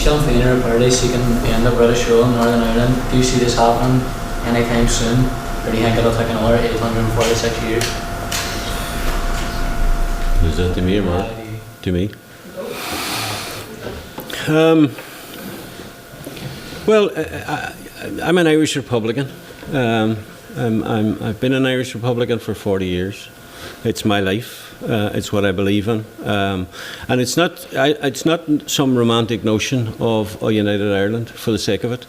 Sinn Féin are apparently seeking to end the British rule in Northern Ireland. Do you see this happening anytime soon, or do you think it'll take another 846 years? Is that to me or what? To me? Well, I'm an Irish Republican. I've been an Irish Republican for 40 years. It's my life. It's what I believe in, and it's not some romantic notion of a united Ireland for the sake of it.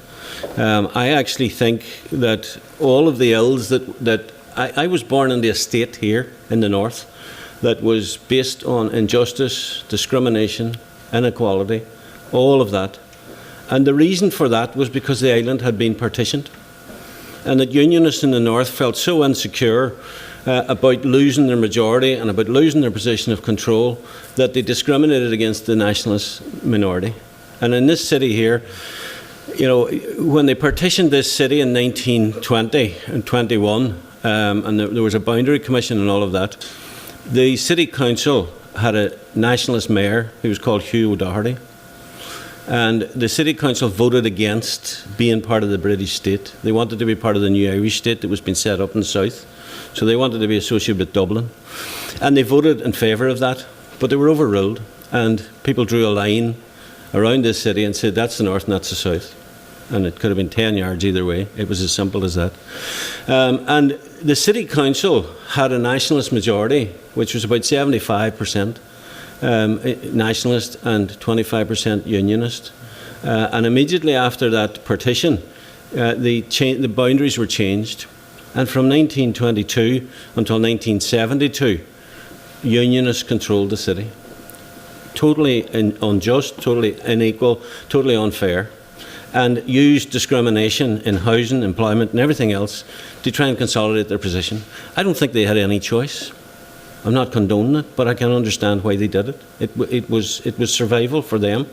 I actually think that all of the ills that I was born in the estate here in the north that was based on injustice, discrimination, inequality, all of that. And the reason for that was because the island had been partitioned, and that unionists in the north felt so insecure about losing their majority and about losing their position of control that they discriminated against the nationalist minority. And in this city here, you know, when they partitioned this city in 1920 and 21, and there was a boundary commission and all of that, the city council had a nationalist mayor who was called Hugh O'Doherty. And the city council voted against being part of the British state. They wanted to be part of the new Irish state that was being set up in the south. So they wanted to be associated with Dublin. And they voted in favour of that, but they were overruled. And people drew a line around this city and said, that's the north and that's the south. And it could have been 10 yards either way. It was as simple as that. And the city council had a nationalist majority, which was about 75% nationalist and 25% unionist. And immediately after that partition, the boundaries were changed. And from 1922 until 1972, unionists controlled the city. Totally unjust, totally unequal, totally unfair, and used discrimination in housing, employment and everything else to try and consolidate their position. I don't think they had any choice. I'm not condoning it, but I can understand why they did it. It was survival for them.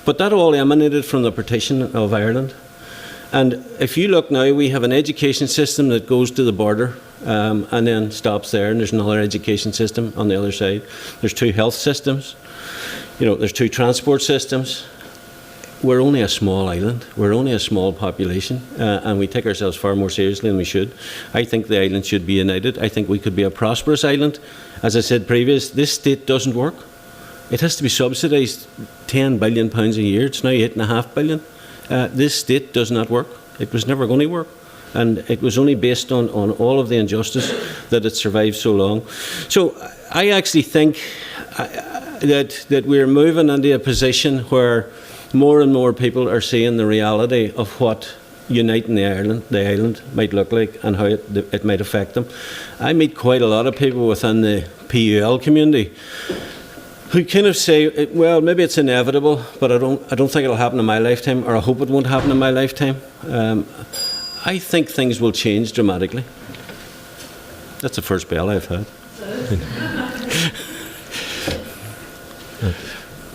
But that all emanated from the partition of Ireland. And if you look now, we have an education system that goes to the border and then stops there, and there's another education system on the other side. There's two health systems. You know, there's two transport systems. We're only a small island. We're only a small population, and we take ourselves far more seriously than we should. I think the island should be united. I think we could be a prosperous island. As I said previous, this state doesn't work. It has to be subsidised £10 billion a year. It's now £8.5 billion. This state does not work. It was never going to work. And it was only based on all of the injustice that it survived so long. So I actually think that we're moving into a position where more and more people are seeing the reality of what uniting the island might look like and how it might affect them. I meet quite a lot of people within the PUL community who kind of say, well, maybe it's inevitable, but I don't think it'll happen in my lifetime, or I hope it won't happen in my lifetime. I think things will change dramatically. That's the first bell I've had.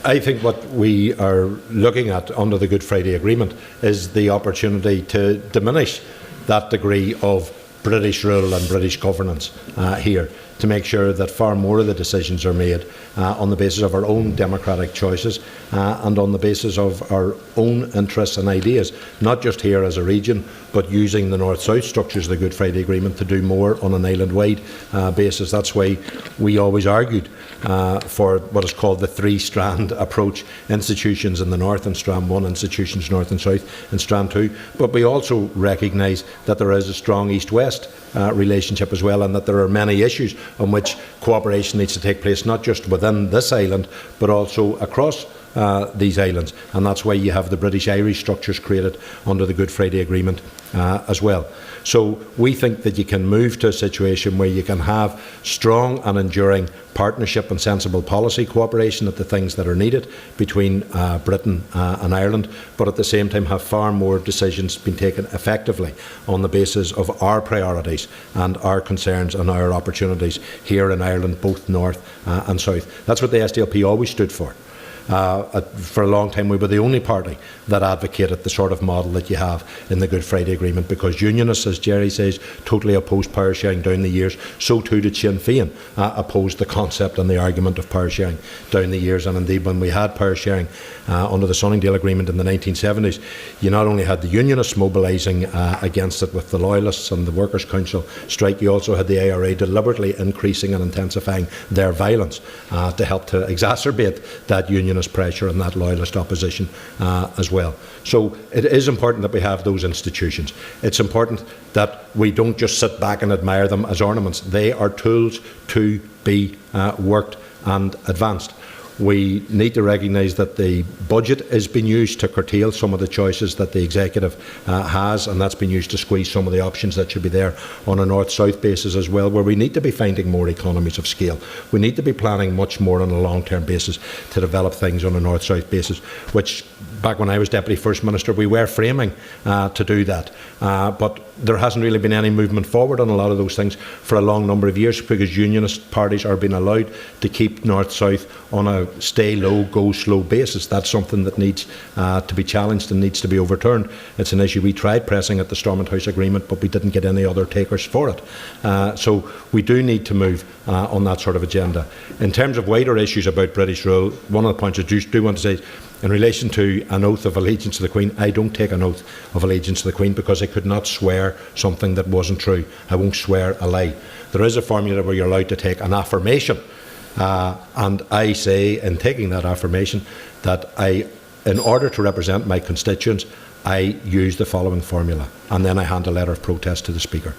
I think what we are looking at under the Good Friday Agreement is the opportunity to diminish that degree of British rule and British governance here, to make sure that far more of the decisions are made on the basis of our own democratic choices and on the basis of our own interests and ideas, not just here as a region, but using the North-South structures of the Good Friday Agreement to do more on an island-wide basis. That's why we always argued for what is called the three-strand approach: institutions in the north in Strand 1, institutions north and south in Strand 2. But we also recognise that there is a strong east-west relationship as well, and that there are many issues on which cooperation needs to take place, not just within this island, but also across these islands. And that's why you have the British-Irish structures created under the Good Friday Agreement as well. So we think that you can move to a situation where you can have strong and enduring partnership and sensible policy cooperation at the things that are needed between Britain and Ireland, but at the same time have far more decisions being taken effectively on the basis of our priorities and our concerns and our opportunities here in Ireland, both north and south. That's what the SDLP always stood for. For a long time, we were the only party that advocated the sort of model that you have in the Good Friday Agreement, because unionists, as Jerry says, totally opposed power sharing down the years. So too did Sinn Féin oppose the concept and the argument of power sharing down the years. And indeed, when we had power sharing under the Sunningdale Agreement in the 1970s, you not only had the unionists mobilising against it with the Loyalists and the Workers' Council strike, you also had the ARA deliberately increasing and intensifying their violence to help to exacerbate that unionist pressure and that Loyalist opposition as well. So it is important that we have those institutions. It's important that we don't just sit back and admire them as ornaments. They are tools to be worked and advanced. We need to recognise that the budget is being used to curtail some of the choices that the Executive has, and that's been used to squeeze some of the options that should be there on a north-south basis as well, where we need to be finding more economies of scale. We need to be planning much more on a long-term basis to develop things on a north-south basis, which, back when I was Deputy First Minister, we were framing to do that. But there hasn't really been any movement forward on a lot of those things for a long number of years, because unionist parties are being allowed to keep north-south on a stay low, go slow basis. That's something that needs to be challenged and needs to be overturned. It's an issue we tried pressing at the Stormont House Agreement, but we didn't get any other takers for it. So we do need to move on that sort of agenda. In terms of wider issues about British rule, one of the points I do want to say, in relation to an oath of allegiance to the Queen, I don't take an oath of allegiance to the Queen, because I could not swear something that wasn't true. I won't swear a lie. There is a formula where you're allowed to take an affirmation, and I say, in taking that affirmation, that in order to represent my constituents, I use the following formula, and then I hand a letter of protest to the Speaker.